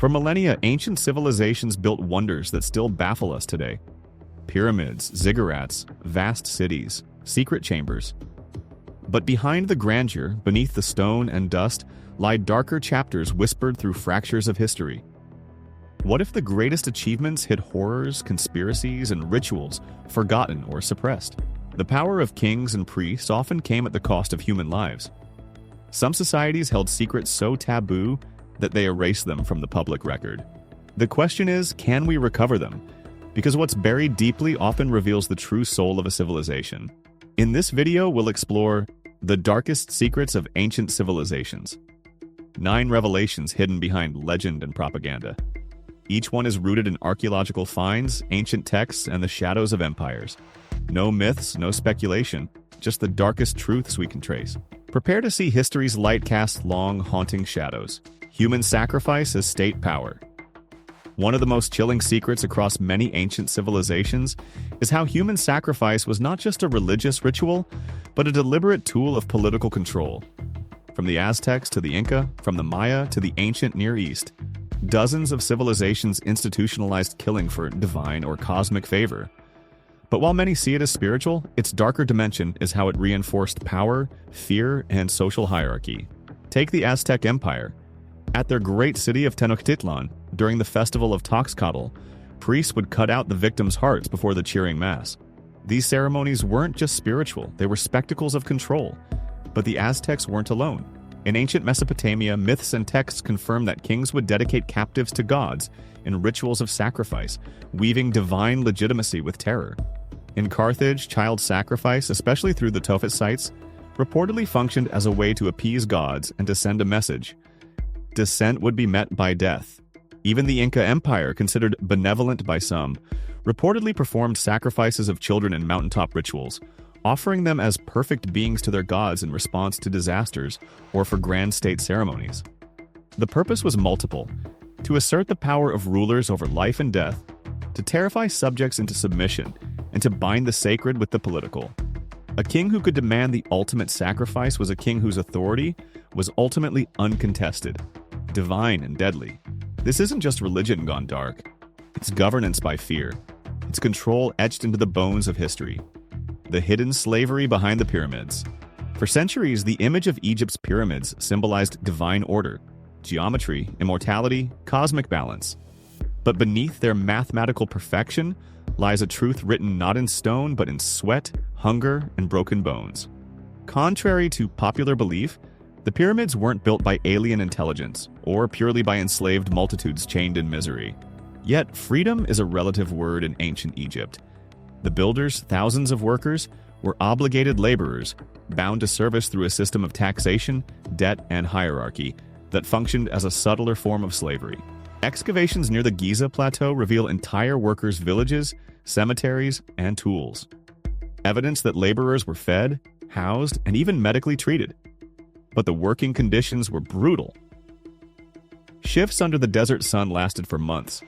For millennia, ancient civilizations built wonders that still baffle us today. Pyramids, ziggurats, vast cities, secret chambers. But behind the grandeur, beneath the stone and dust, lie darker chapters whispered through fractures of history. What if the greatest achievements hid horrors, conspiracies, and rituals forgotten or suppressed? The power of kings and priests often came at the cost of human lives. Some societies held secrets so taboo that they erased them from the public record. The question is, can we recover them? Because what's buried deeply often reveals the true soul of a civilization. In this video, we'll explore the darkest secrets of ancient civilizations. 9 revelations hidden behind legend and propaganda. Each one is rooted in archaeological finds, ancient texts, and the shadows of empires. No myths, no speculation, just the darkest truths we can trace. Prepare to see history's light cast long, haunting shadows. Human sacrifice as state power. One of the most chilling secrets across many ancient civilizations is how human sacrifice was not just a religious ritual, but a deliberate tool of political control. From the Aztecs to the Inca, from the Maya to the ancient Near East, dozens of civilizations institutionalized killing for divine or cosmic favor. But while many see it as spiritual, its darker dimension is how it reinforced power, fear, and social hierarchy. Take the Aztec Empire. At their great city of Tenochtitlan, during the festival of Toxcatl, priests would cut out the victims' hearts before the cheering mass. These ceremonies weren't just spiritual, they were spectacles of control. But the Aztecs weren't alone. In ancient Mesopotamia, myths and texts confirm that kings would dedicate captives to gods in rituals of sacrifice, weaving divine legitimacy with terror. In Carthage, child sacrifice, especially through the Tophet sites, reportedly functioned as a way to appease gods and to send a message. Dissent would be met by death. Even the Inca Empire, considered benevolent by some, reportedly performed sacrifices of children in mountaintop rituals, offering them as perfect beings to their gods in response to disasters or for grand state ceremonies. The purpose was multiple: to assert the power of rulers over life and death, to terrify subjects into submission, and to bind the sacred with the political. A king who could demand the ultimate sacrifice was a king whose authority was ultimately uncontested, divine and deadly. This isn't just religion gone dark. It's governance by fear. It's control etched into the bones of history. The hidden slavery behind the pyramids. For centuries, the image of Egypt's pyramids symbolized divine order, geometry, immortality, cosmic balance. But beneath their mathematical perfection lies a truth written not in stone but in sweat, hunger, and broken bones. Contrary to popular belief, the pyramids weren't built by alien intelligence or purely by enslaved multitudes chained in misery. Yet, freedom is a relative word in ancient Egypt. The builders, thousands of workers, were obligated laborers, bound to service through a system of taxation, debt, and hierarchy that functioned as a subtler form of slavery. Excavations near the Giza Plateau reveal entire workers' villages, cemeteries, and tools. Evidence that laborers were fed, housed, and even medically treated. But the working conditions were brutal. Shifts under the desert sun lasted for months.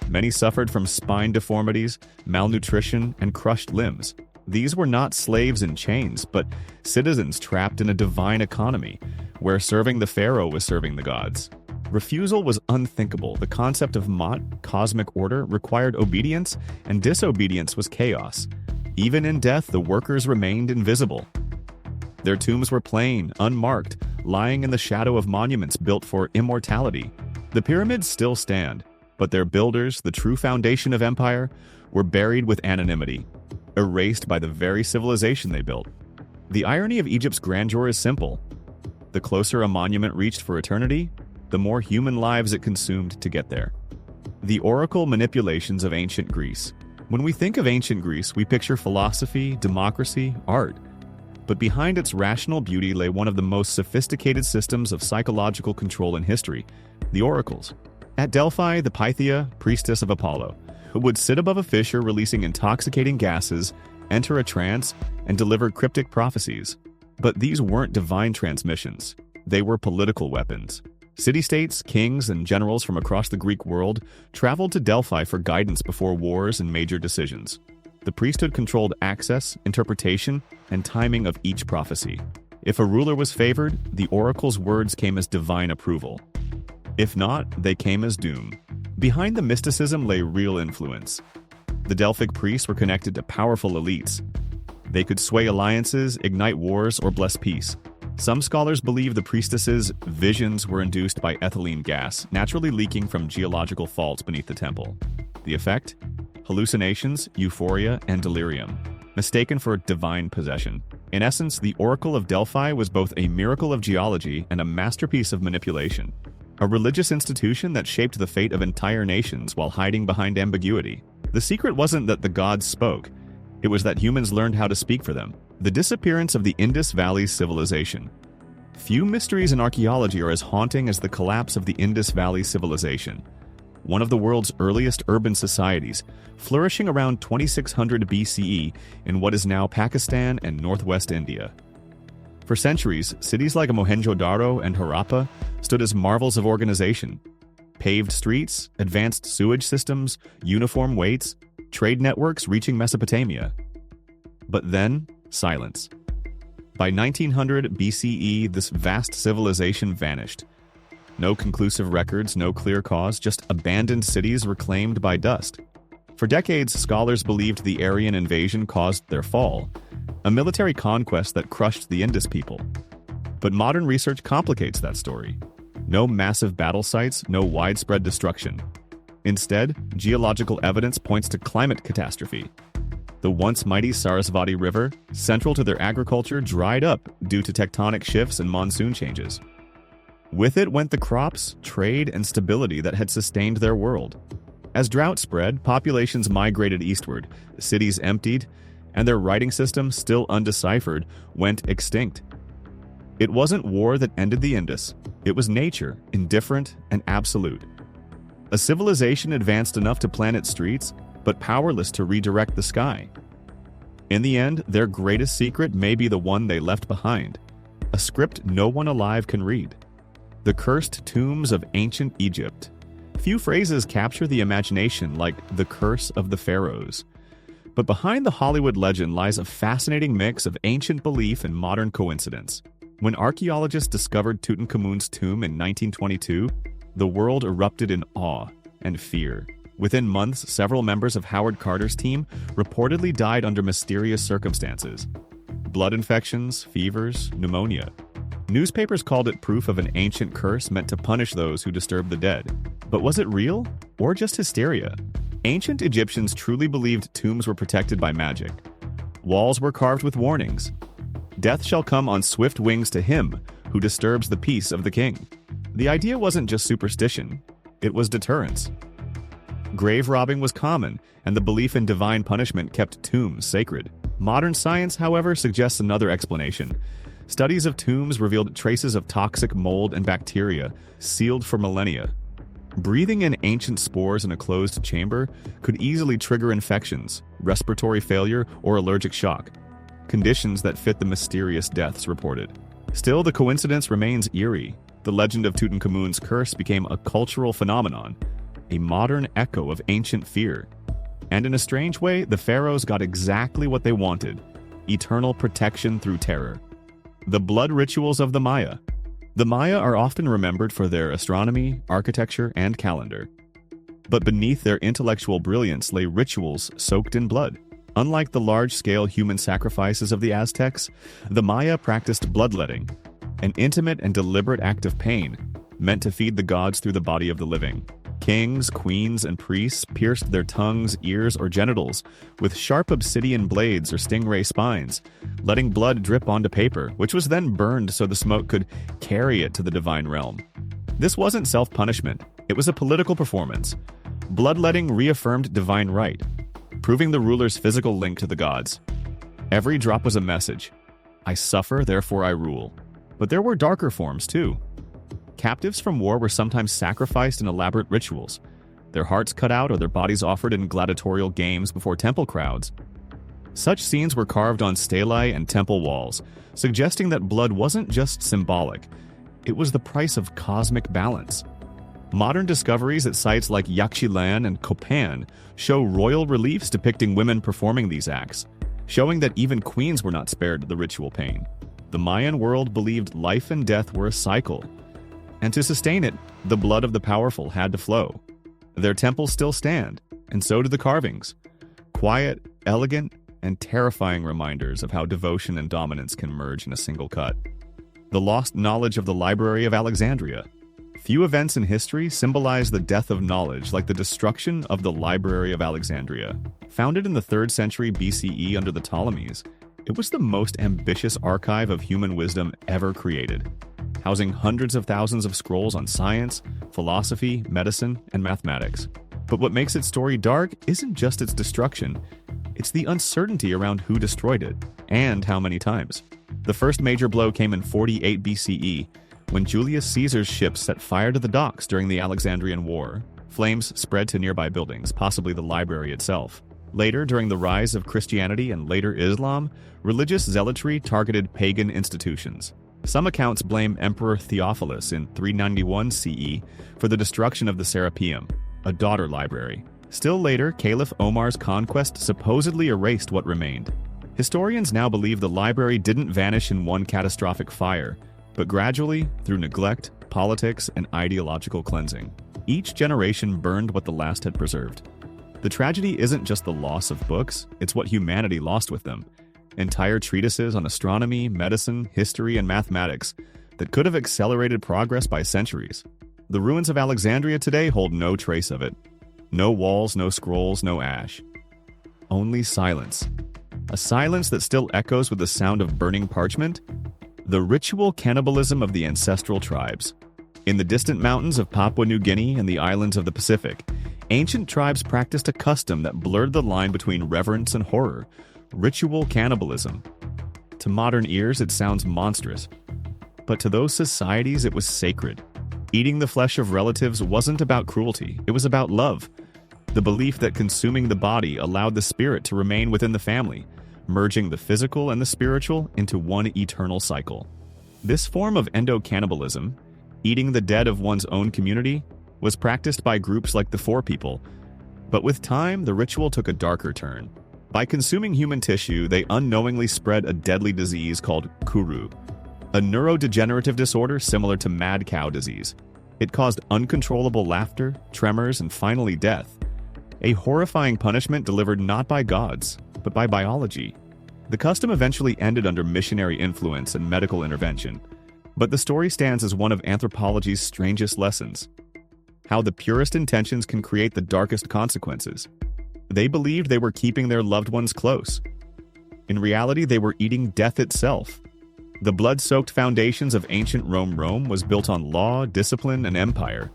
Many suffered from spine deformities, malnutrition, and crushed limbs. These were not slaves in chains, but citizens trapped in a divine economy, where serving the pharaoh was serving the gods. Refusal was unthinkable. The concept of Ma'at, cosmic order, required obedience, and disobedience was chaos. Even in death, the workers remained invisible. Their tombs were plain, unmarked, lying in the shadow of monuments built for immortality. The pyramids still stand, but their builders, the true foundation of empire, were buried with anonymity, erased by the very civilization they built. The irony of Egypt's grandeur is simple. The closer a monument reached for eternity, the more human lives it consumed to get there. The oracle manipulations of ancient Greece. When we think of ancient Greece, we picture philosophy, democracy, art. But behind its rational beauty lay one of the most sophisticated systems of psychological control in history, the oracles. At Delphi, the Pythia, priestess of Apollo, would sit above a fissure releasing intoxicating gases, enter a trance, and deliver cryptic prophecies. But these weren't divine transmissions. They were political weapons. City-states, kings, and generals from across the Greek world traveled to Delphi for guidance before wars and major decisions. The priesthood controlled access, interpretation, and timing of each prophecy. If a ruler was favored, the oracle's words came as divine approval. If not, they came as doom. Behind the mysticism lay real influence. The Delphic priests were connected to powerful elites. They could sway alliances, ignite wars, or bless peace. Some scholars believe the priestesses' visions were induced by ethylene gas, naturally leaking from geological faults beneath the temple. The effect? Hallucinations, euphoria, and delirium, mistaken for divine possession. In essence, the Oracle of Delphi was both a miracle of geology and a masterpiece of manipulation. A religious institution that shaped the fate of entire nations while hiding behind ambiguity. The secret wasn't that the gods spoke. It was that humans learned how to speak for them. The disappearance of the Indus Valley civilization. Few mysteries in archaeology are as haunting as the collapse of the Indus Valley civilization, one of the world's earliest urban societies, flourishing around 2600 BCE in what is now Pakistan and northwest India. For centuries, cities like Mohenjo-Daro and Harappa stood as marvels of organization. Paved streets, advanced sewage systems, uniform weights, trade networks reaching Mesopotamia. But then, silence. By 1900 BCE, this vast civilization vanished. No conclusive records, no clear cause, just abandoned cities reclaimed by dust. For decades, scholars believed the Aryan invasion caused their fall, a military conquest that crushed the Indus people. But modern research complicates that story. No massive battle sites, no widespread destruction. Instead, geological evidence points to climate catastrophe. The once mighty Sarasvati River, central to their agriculture, dried up due to tectonic shifts and monsoon changes. With it went the crops, trade, and stability that had sustained their world. As drought spread, populations migrated eastward, cities emptied, and their writing system, still undeciphered, went extinct. It wasn't war that ended the Indus. It was nature, indifferent and absolute. A civilization advanced enough to plan its streets, but powerless to redirect the sky. In the end, their greatest secret may be the one they left behind, a script no one alive can read. The cursed tombs of ancient Egypt. Few phrases capture the imagination like the curse of the pharaohs. But behind the Hollywood legend lies a fascinating mix of ancient belief and modern coincidence. When archaeologists discovered Tutankhamun's tomb in 1922, the world erupted in awe and fear. Within months, several members of Howard Carter's team reportedly died under mysterious circumstances. Blood infections, fevers, pneumonia. Newspapers called it proof of an ancient curse meant to punish those who disturbed the dead. But was it real, or just hysteria? Ancient Egyptians truly believed tombs were protected by magic. Walls were carved with warnings. Death shall come on swift wings to him who disturbs the peace of the king. The idea wasn't just superstition, it was deterrence. Grave robbing was common, and the belief in divine punishment kept tombs sacred. Modern science, however, suggests another explanation. Studies of tombs revealed traces of toxic mold and bacteria, sealed for millennia. Breathing in ancient spores in a closed chamber could easily trigger infections, respiratory failure, or allergic shock, conditions that fit the mysterious deaths reported. Still, the coincidence remains eerie. The legend of Tutankhamun's curse became a cultural phenomenon, a modern echo of ancient fear. And in a strange way, the pharaohs got exactly what they wanted: eternal protection through terror. The blood rituals of the Maya. The Maya are often remembered for their astronomy, architecture, and calendar. But beneath their intellectual brilliance lay rituals soaked in blood. Unlike the large-scale human sacrifices of the Aztecs, the Maya practiced bloodletting, an intimate and deliberate act of pain, meant to feed the gods through the body of the living. Kings, queens, and priests pierced their tongues, ears, or genitals with sharp obsidian blades or stingray spines, letting blood drip onto paper, which was then burned so the smoke could carry it to the divine realm. This wasn't self-punishment, it was a political performance. Bloodletting reaffirmed divine right, proving the ruler's physical link to the gods. Every drop was a message. I suffer, therefore I rule. But there were darker forms, too. Captives from war were sometimes sacrificed in elaborate rituals, their hearts cut out or their bodies offered in gladiatorial games before temple crowds. Such scenes were carved on stelae and temple walls, suggesting that blood wasn't just symbolic, it was the price of cosmic balance. Modern discoveries at sites like Yaxchilan and Copan show royal reliefs depicting women performing these acts, showing that even queens were not spared the ritual pain. The Mayan world believed life and death were a cycle. And to sustain it, the blood of the powerful had to flow. Their temples still stand, and so do the carvings. Quiet, elegant, and terrifying reminders of how devotion and dominance can merge in a single cut. The lost knowledge of the Library of Alexandria. Few events in history symbolize the death of knowledge like the destruction of the Library of Alexandria. Founded in the 3rd century BCE under the Ptolemies, it was the most ambitious archive of human wisdom ever created, housing hundreds of thousands of scrolls on science, philosophy, medicine, and mathematics. But what makes its story dark isn't just its destruction, it's the uncertainty around who destroyed it, and how many times. The first major blow came in 48 BCE, when Julius Caesar's ships set fire to the docks during the Alexandrian War. Flames spread to nearby buildings, possibly the library itself. Later, during the rise of Christianity and later Islam, religious zealotry targeted pagan institutions. Some accounts blame Emperor Theophilus in 391 CE for the destruction of the Serapeum, a daughter library. Still later, Caliph Omar's conquest supposedly erased what remained. Historians now believe the library didn't vanish in one catastrophic fire, but gradually, through neglect, politics, and ideological cleansing. Each generation burned what the last had preserved. The tragedy isn't just the loss of books, it's what humanity lost with them. Entire treatises on astronomy, medicine, history, and mathematics that could have accelerated progress by centuries. The ruins of Alexandria today hold no trace of it. No walls, no scrolls, no ash. Only silence. A silence that still echoes with the sound of burning parchment. The ritual cannibalism of the ancestral tribes. In the distant mountains of Papua New Guinea and the islands of the Pacific, ancient tribes practiced a custom that blurred the line between reverence and horror. Ritual cannibalism. To modern ears, it sounds monstrous. But to those societies, it was sacred. Eating the flesh of relatives wasn't about cruelty, it was about love. The belief that consuming the body allowed the spirit to remain within the family, merging the physical and the spiritual into one eternal cycle. This form of endo-cannibalism, eating the dead of one's own community, was practiced by groups like the Four People. But with time, the ritual took a darker turn. By consuming human tissue, they unknowingly spread a deadly disease called kuru, a neurodegenerative disorder similar to mad cow disease. It caused uncontrollable laughter, tremors, and finally death. A horrifying punishment delivered not by gods, but by biology. The custom eventually ended under missionary influence and medical intervention. But the story stands as one of anthropology's strangest lessons. How the purest intentions can create the darkest consequences. They believed they were keeping their loved ones close. In reality, they were eating death itself. The blood-soaked foundations of ancient Rome was built on law, discipline, and empire.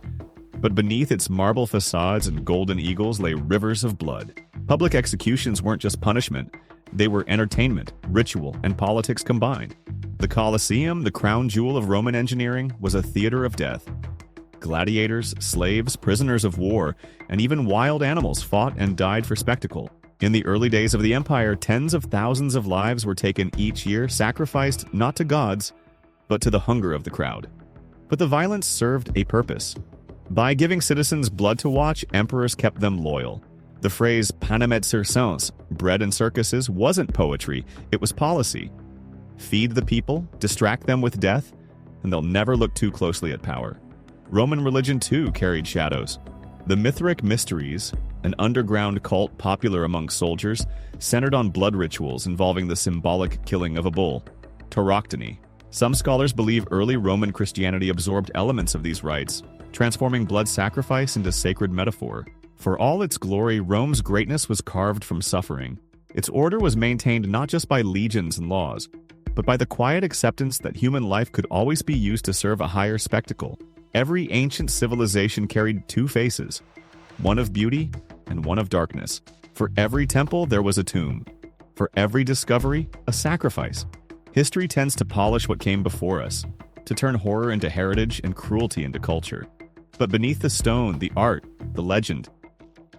But beneath its marble facades and golden eagles lay rivers of blood. Public executions weren't just punishment, they were entertainment, ritual, and politics combined. The Colosseum, the crown jewel of Roman engineering, was a theater of death. Gladiators, slaves, prisoners of war, and even wild animals fought and died for spectacle. In the early days of the empire, tens of thousands of lives were taken each year, sacrificed not to gods, but to the hunger of the crowd. But the violence served a purpose. By giving citizens blood to watch, emperors kept them loyal. The phrase panem et circenses, bread and circuses, wasn't poetry, it was policy. Feed the people, distract them with death, and they'll never look too closely at power. Roman religion too carried shadows. The Mithric Mysteries, an underground cult popular among soldiers, centered on blood rituals involving the symbolic killing of a bull. Tauroctony. Some scholars believe early Roman Christianity absorbed elements of these rites, transforming blood sacrifice into sacred metaphor. For all its glory, Rome's greatness was carved from suffering. Its order was maintained not just by legions and laws, but by the quiet acceptance that human life could always be used to serve a higher spectacle. Every ancient civilization carried two faces, one of beauty and one of darkness. For every temple, there was a tomb. For every discovery, a sacrifice. History tends to polish what came before us, to turn horror into heritage and cruelty into culture. But beneath the stone, the art, the legend,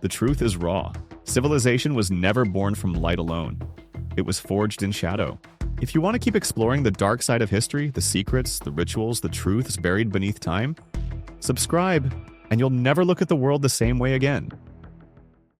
the truth is raw. Civilization was never born from light alone. It was forged in shadow. If you want to keep exploring the dark side of history, the secrets, the rituals, the truths buried beneath time, subscribe, and you'll never look at the world the same way again.